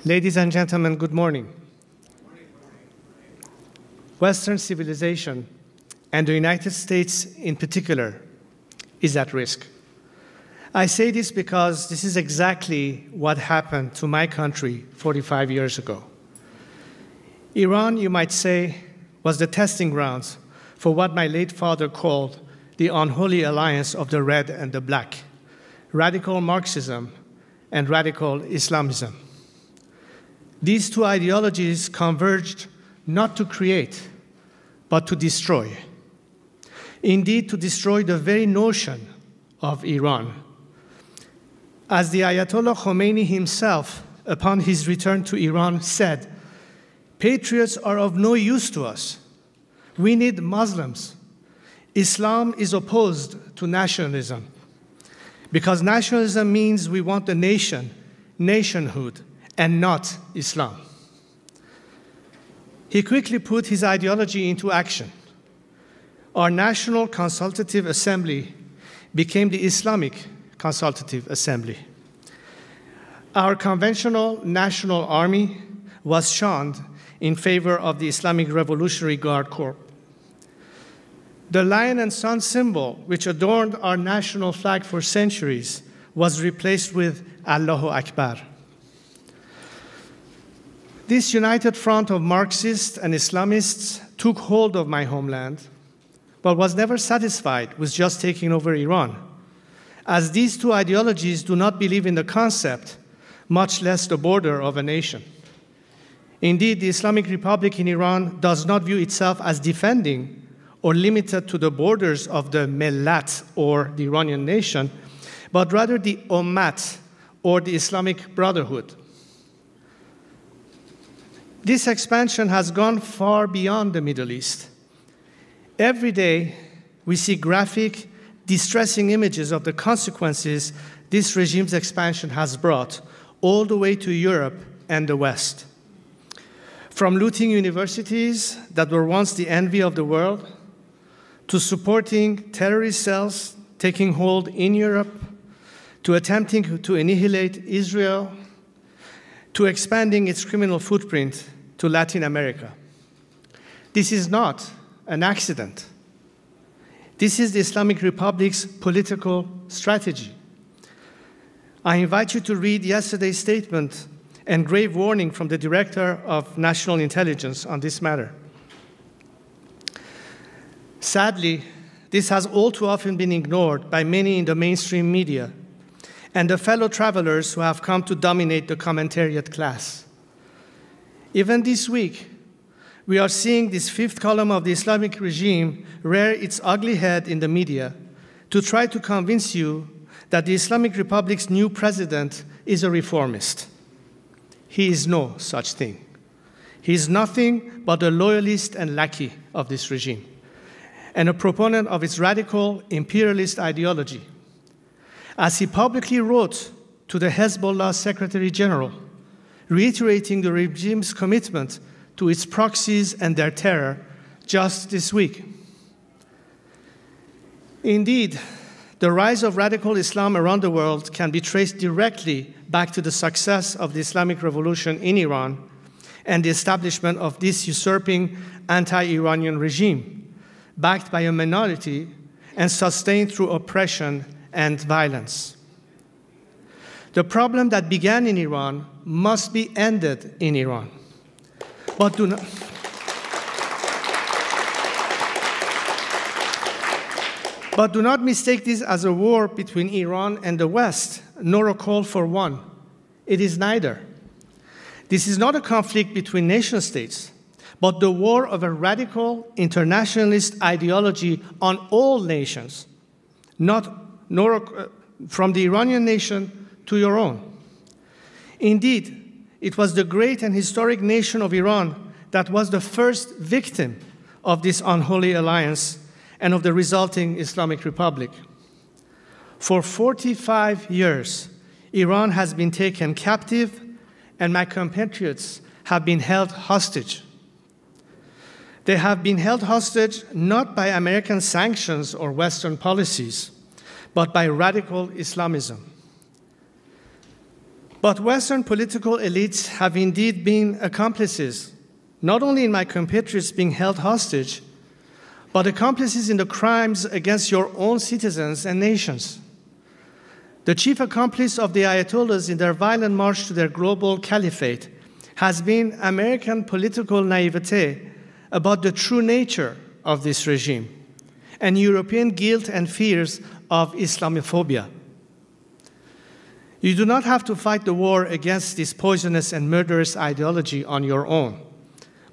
Ladies and gentlemen, good morning. Western civilization, and the United States in particular, is at risk. I say this because this is exactly what happened to my country 45 years ago. Iran, you might say, was the testing grounds for what my late father called the unholy alliance of the red and the black, radical Marxism and radical Islamism. These two ideologies converged not to create, but to destroy. Indeed, to destroy the very notion of Iran. As the Ayatollah Khomeini himself, upon his return to Iran, said, "Patriots are of no use to us. We need Muslims. Islam is opposed to nationalism, because nationalism means we want a nation, nationhood, and not Islam." He quickly put his ideology into action. Our National Consultative Assembly became the Islamic Consultative Assembly. Our conventional National Army was shunned in favor of the Islamic Revolutionary Guard Corps. The lion and sun symbol, which adorned our national flag for centuries, was replaced with Allahu Akbar. This united front of Marxists and Islamists took hold of my homeland, but was never satisfied with just taking over Iran, as these two ideologies do not believe in the concept, much less the border of a nation. Indeed, the Islamic Republic in Iran does not view itself as defending or limited to the borders of the Millat, or the Iranian nation, but rather the Ummat, or the Islamic Brotherhood. This expansion has gone far beyond the Middle East. Every day, we see graphic, distressing images of the consequences this regime's expansion has brought all the way to Europe and the West. From looting universities that were once the envy of the world, to supporting terrorist cells taking hold in Europe, to attempting to annihilate Israel, to expanding its criminal footprint to Latin America. This is not an accident. This is the Islamic Republic's political strategy. I invite you to read yesterday's statement and grave warning from the Director of National Intelligence on this matter. Sadly, this has all too often been ignored by many in the mainstream media and the fellow travelers who have come to dominate the commentariat class. Even this week, we are seeing this fifth column of the Islamic regime rear its ugly head in the media to try to convince you that the Islamic Republic's new president is a reformist. He is no such thing. He is nothing but a loyalist and lackey of this regime, and a proponent of its radical imperialist ideology. As he publicly wrote to the Hezbollah Secretary General, reiterating the regime's commitment to its proxies and their terror just this week. Indeed, the rise of radical Islam around the world can be traced directly back to the success of the Islamic Revolution in Iran and the establishment of this usurping anti-Iranian regime, backed by a minority and sustained through oppression and violence. The problem that began in Iran must be ended in Iran. But do not mistake this as a war between Iran and the West, nor a call for one. It is neither. This is not a conflict between nation states, but the war of a radical internationalist ideology on all nations, nor from the Iranian nation to your own. Indeed, it was the great and historic nation of Iran that was the first victim of this unholy alliance and of the resulting Islamic Republic. For 45 years, Iran has been taken captive, and my compatriots have been held hostage. They have been held hostage not by American sanctions or Western policies, but by radical Islamism. But Western political elites have indeed been accomplices, not only in my compatriots being held hostage, but accomplices in the crimes against your own citizens and nations. The chief accomplice of the Ayatollahs in their violent march to their global caliphate has been American political naivete about the true nature of this regime and European guilt and fears of Islamophobia. You do not have to fight the war against this poisonous and murderous ideology on your own,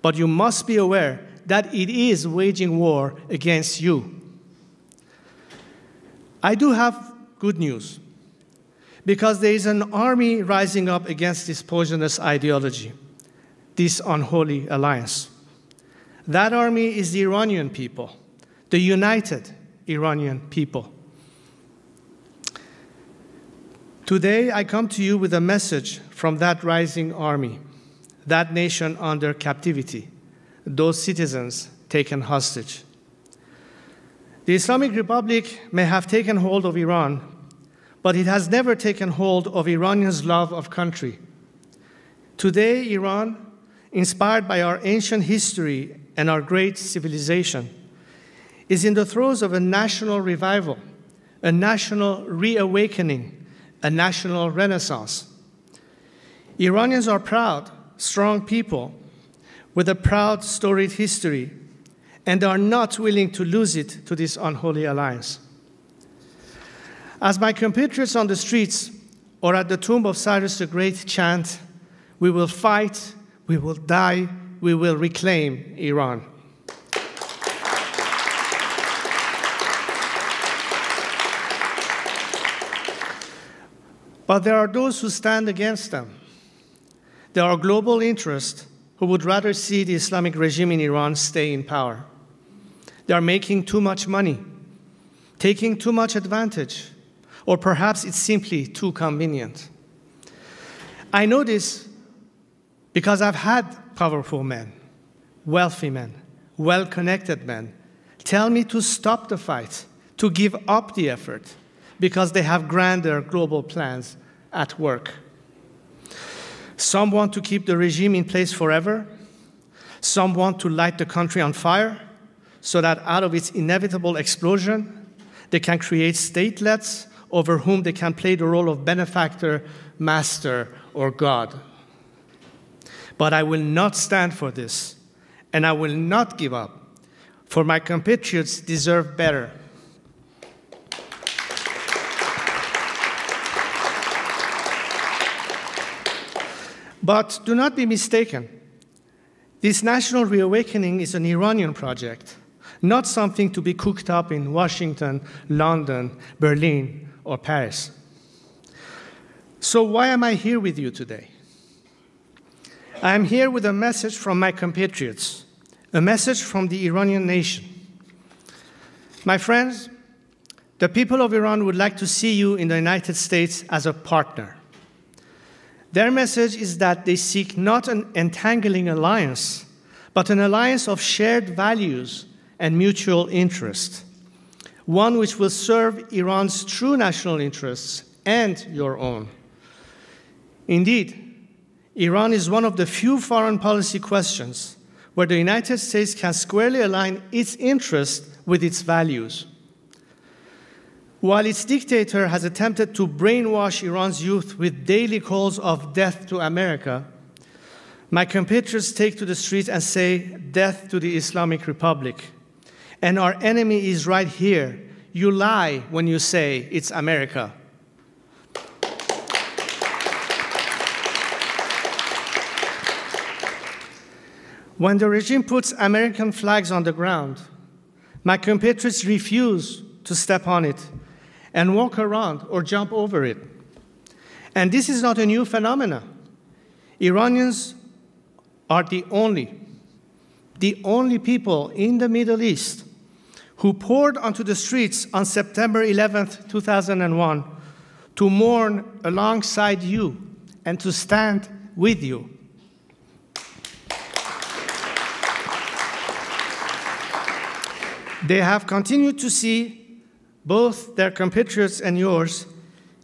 but you must be aware that it is waging war against you. I do have good news, because there is an army rising up against this poisonous ideology, this unholy alliance. That army is the Iranian people, the united Iranian people. Today, I come to you with a message from that rising army, that nation under captivity, those citizens taken hostage. The Islamic Republic may have taken hold of Iran, but it has never taken hold of Iranians' love of country. Today, Iran, inspired by our ancient history and our great civilization, is in the throes of a national revival, a national reawakening, a national renaissance. Iranians are proud, strong people with a proud, storied history, and are not willing to lose it to this unholy alliance. As my compatriots on the streets or at the tomb of Cyrus the Great chant, we will fight, we will die, we will reclaim Iran. But there are those who stand against them. There are global interests who would rather see the Islamic regime in Iran stay in power. They are making too much money, taking too much advantage, or perhaps it's simply too convenient. I know this because I've had powerful men, wealthy men, well-connected men tell me to stop the fight, to give up the effort, because they have grander global plans at work. Some want to keep the regime in place forever. Some want to light the country on fire so that out of its inevitable explosion, they can create statelets over whom they can play the role of benefactor, master, or God. But I will not stand for this, and I will not give up, for my compatriots deserve better. But do not be mistaken. This national reawakening is an Iranian project, not something to be cooked up in Washington, London, Berlin, or Paris. So why am I here with you today? I am here with a message from my compatriots, a message from the Iranian nation. My friends, the people of Iran would like to see you in the United States as a partner. Their message is that they seek not an entangling alliance, but an alliance of shared values and mutual interest, one which will serve Iran's true national interests and your own. Indeed, Iran is one of the few foreign policy questions where the United States can squarely align its interests with its values. While its dictator has attempted to brainwash Iran's youth with daily calls of death to America, my compatriots take to the streets and say, death to the Islamic Republic. And our enemy is right here. You lie when you say it's America. When the regime puts American flags on the ground, my compatriots refuse to step on it and walk around or jump over it. And this is not a new phenomenon. Iranians are the only people in the Middle East who poured onto the streets on September 11th, 2001 to mourn alongside you and to stand with you. They have continued to see both their compatriots and yours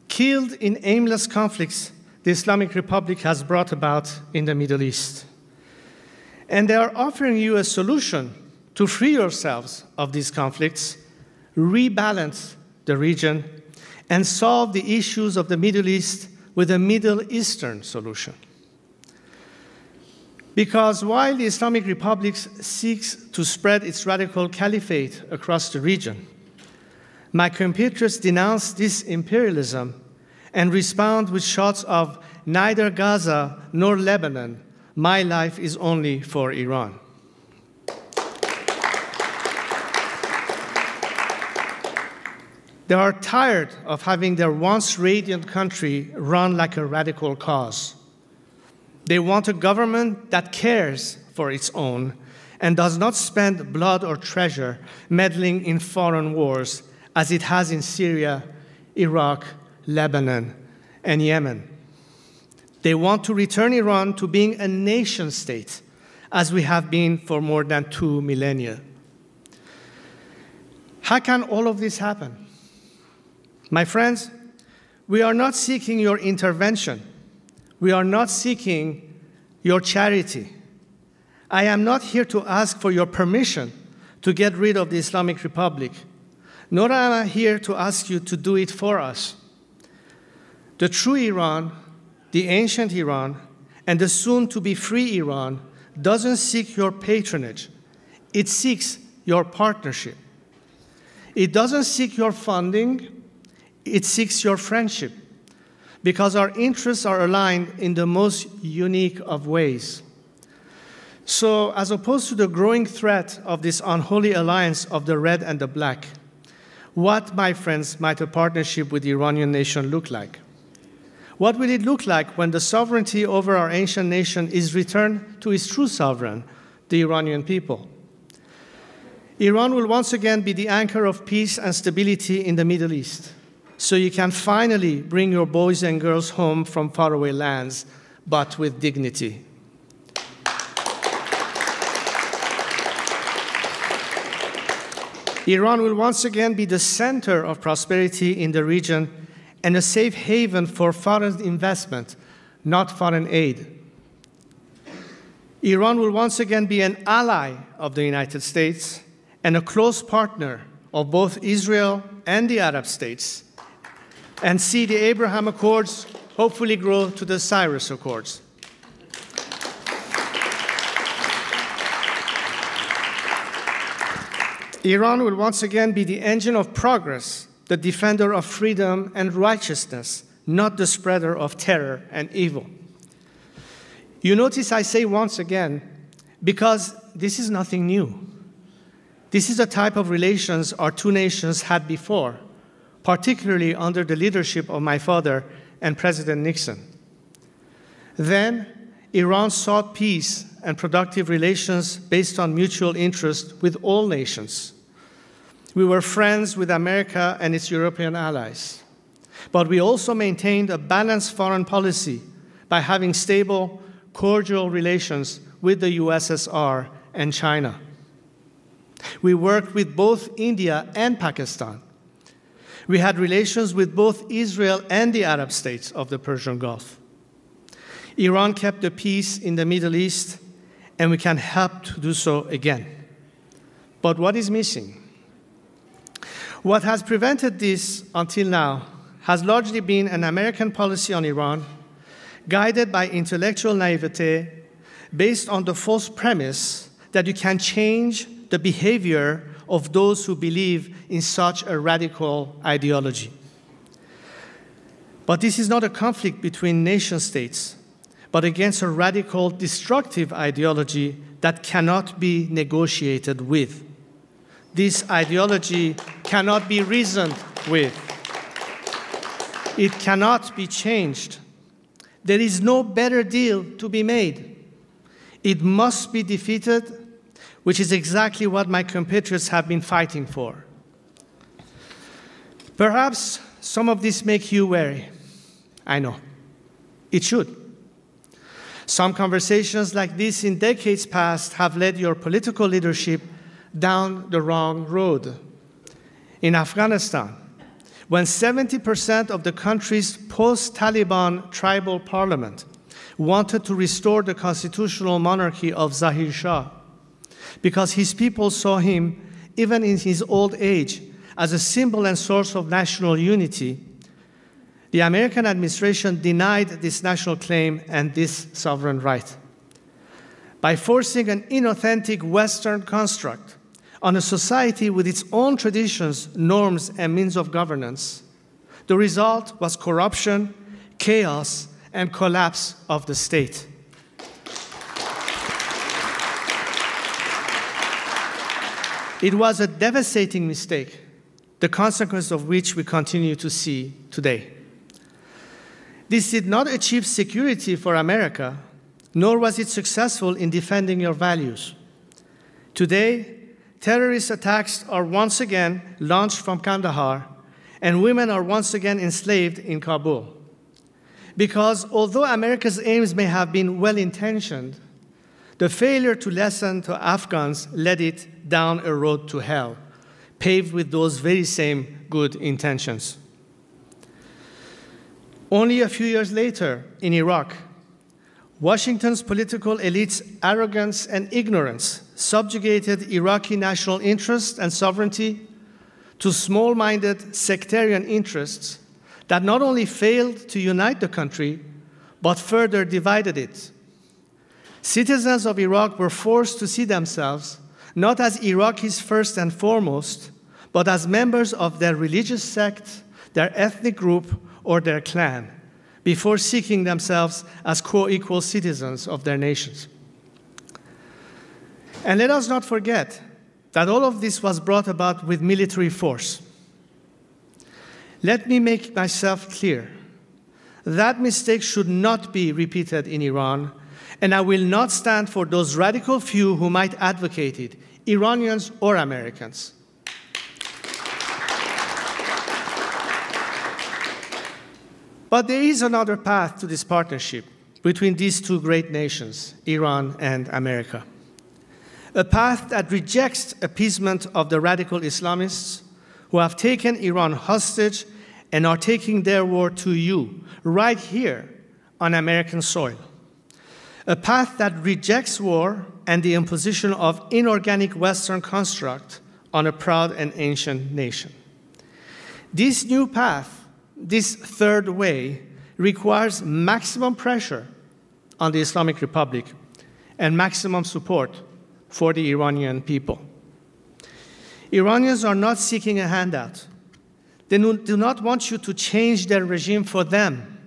killed in aimless conflicts the Islamic Republic has brought about in the Middle East. And they are offering you a solution to free yourselves of these conflicts, rebalance the region, and solve the issues of the Middle East with a Middle Eastern solution. Because while the Islamic Republic seeks to spread its radical caliphate across the region, my compatriots denounce this imperialism and respond with shots of neither Gaza nor Lebanon, my life is only for Iran. They are tired of having their once radiant country run like a radical cause. They want a government that cares for its own and does not spend blood or treasure meddling in foreign wars as it has in Syria, Iraq, Lebanon, and Yemen. They want to return Iran to being a nation state, as we have been for more than 2 millennia. How can all of this happen? My friends, we are not seeking your intervention. We are not seeking your charity. I am not here to ask for your permission to get rid of the Islamic Republic, nor am I here to ask you to do it for us. The true Iran, the ancient Iran, and the soon-to-be free Iran doesn't seek your patronage. It seeks your partnership. It doesn't seek your funding. It seeks your friendship, because our interests are aligned in the most unique of ways. So, as opposed to the growing threat of this unholy alliance of the red and the black, what, my friends, might a partnership with the Iranian nation look like? What will it look like when the sovereignty over our ancient nation is returned to its true sovereign, the Iranian people? Iran will once again be the anchor of peace and stability in the Middle East, so you can finally bring your boys and girls home from faraway lands, but with dignity. Iran will once again be the center of prosperity in the region and a safe haven for foreign investment, not foreign aid. Iran will once again be an ally of the United States and a close partner of both Israel and the Arab states, and see the Abraham Accords hopefully grow to the Cyrus Accords. Iran will once again be the engine of progress, the defender of freedom and righteousness, not the spreader of terror and evil. You notice I say once again, because this is nothing new. This is a type of relations our two nations had before, particularly under the leadership of my father and President Nixon. Then, Iran sought peace and productive relations based on mutual interest with all nations. We were friends with America and its European allies, but we also maintained a balanced foreign policy by having stable, cordial relations with the USSR and China. We worked with both India and Pakistan. We had relations with both Israel and the Arab states of the Persian Gulf. Iran kept the peace in the Middle East, and we can help to do so again. But what is missing? What has prevented this until now has largely been an American policy on Iran, guided by intellectual naivete, based on the false premise that you can change the behavior of those who believe in such a radical ideology. But this is not a conflict between nation-states, but against a radical, destructive ideology that cannot be negotiated with. This ideology cannot be reasoned with. It cannot be changed. There is no better deal to be made. It must be defeated, which is exactly what my compatriots have been fighting for. Perhaps some of this makes you wary. I know. It should. Some conversations like this in decades past have led your political leadership down the wrong road. In Afghanistan, when 70% of the country's post-Taliban tribal parliament wanted to restore the constitutional monarchy of Zahir Shah, because his people saw him, even in his old age, as a symbol and source of national unity, the American administration denied this national claim and this sovereign right. By forcing an inauthentic Western construct on a society with its own traditions, norms, and means of governance, the result was corruption, chaos, and collapse of the state. It was a devastating mistake, the consequence of which we continue to see today. This did not achieve security for America, nor was it successful in defending your values. Today, terrorist attacks are once again launched from Kandahar, and women are once again enslaved in Kabul. Because although America's aims may have been well-intentioned, the failure to listen to Afghans led it down a road to hell, paved with those very same good intentions. Only a few years later, in Iraq, Washington's political elite's arrogance and ignorance subjugated Iraqi national interest and sovereignty to small-minded sectarian interests that not only failed to unite the country, but further divided it. Citizens of Iraq were forced to see themselves not as Iraqis first and foremost, but as members of their religious sect, their ethnic group, or their clan, before seeking themselves as co-equal citizens of their nations. And let us not forget that all of this was brought about with military force. Let me make myself clear. That mistake should not be repeated in Iran, and I will not stand for those radical few who might advocate it, Iranians or Americans. But there is another path to this partnership between these two great nations, Iran and America. A path that rejects appeasement of the radical Islamists who have taken Iran hostage and are taking their war to you, right here on American soil. A path that rejects war and the imposition of inorganic Western construct on a proud and ancient nation. This new path, this third way, requires maximum pressure on the Islamic Republic and maximum support for the Iranian people. Iranians are not seeking a handout. They do not want you to change their regime for them.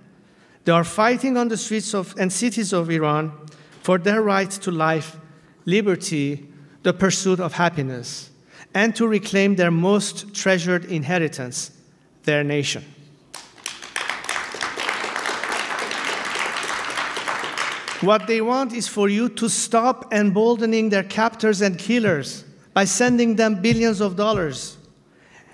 They are fighting on the streets and cities of Iran for their right to life, liberty, the pursuit of happiness, and to reclaim their most treasured inheritance, their nation. What they want is for you to stop emboldening their captors and killers by sending them billions of dollars.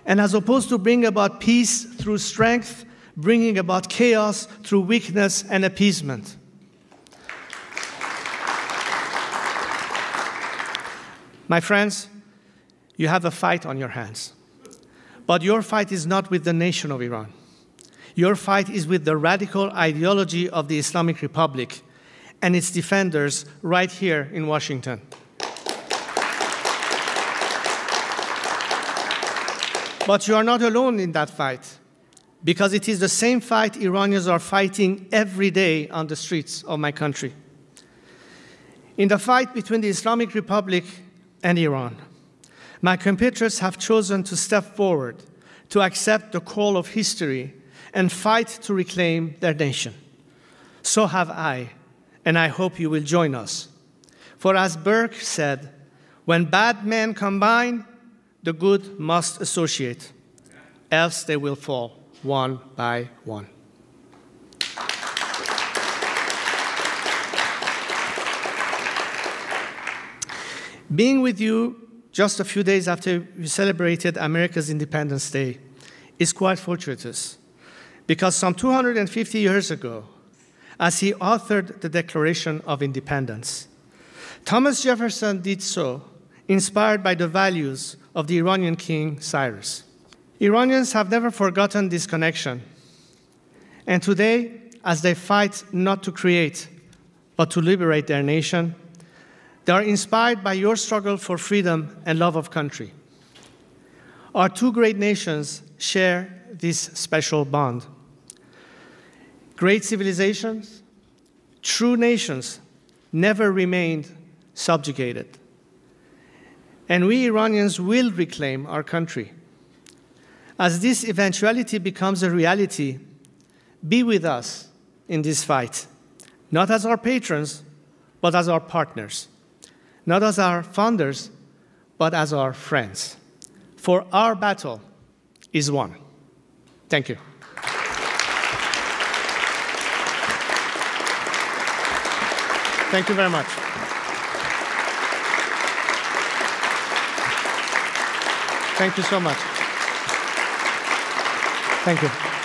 And as opposed to bring about peace through strength, bringing about chaos through weakness and appeasement. My friends, you have a fight on your hands. But your fight is not with the nation of Iran. Your fight is with the radical ideology of the Islamic Republic and its defenders right here in Washington. But you are not alone in that fight, because it is the same fight Iranians are fighting every day on the streets of my country. In the fight between the Islamic Republic and Iran, my compatriots have chosen to step forward, to accept the call of history, and fight to reclaim their nation. So have I, and I hope you will join us. For as Burke said, when bad men combine, the good must associate, else they will fall one by one. Being with you just a few days after we celebrated America's Independence Day is quite fortuitous, because some 250 years ago, as he authored the Declaration of Independence, Thomas Jefferson did so inspired by the values of the Iranian king Cyrus. Iranians have never forgotten this connection. And today, as they fight not to create, but to liberate their nation, they are inspired by your struggle for freedom and love of country. Our two great nations share this special bond. Great civilizations, true nations, never remained subjugated. And we Iranians will reclaim our country. As this eventuality becomes a reality, be with us in this fight, not as our patrons, but as our partners, not as our founders, but as our friends. For our battle is won. Thank you. Thank you very much. Thank you so much. Thank you.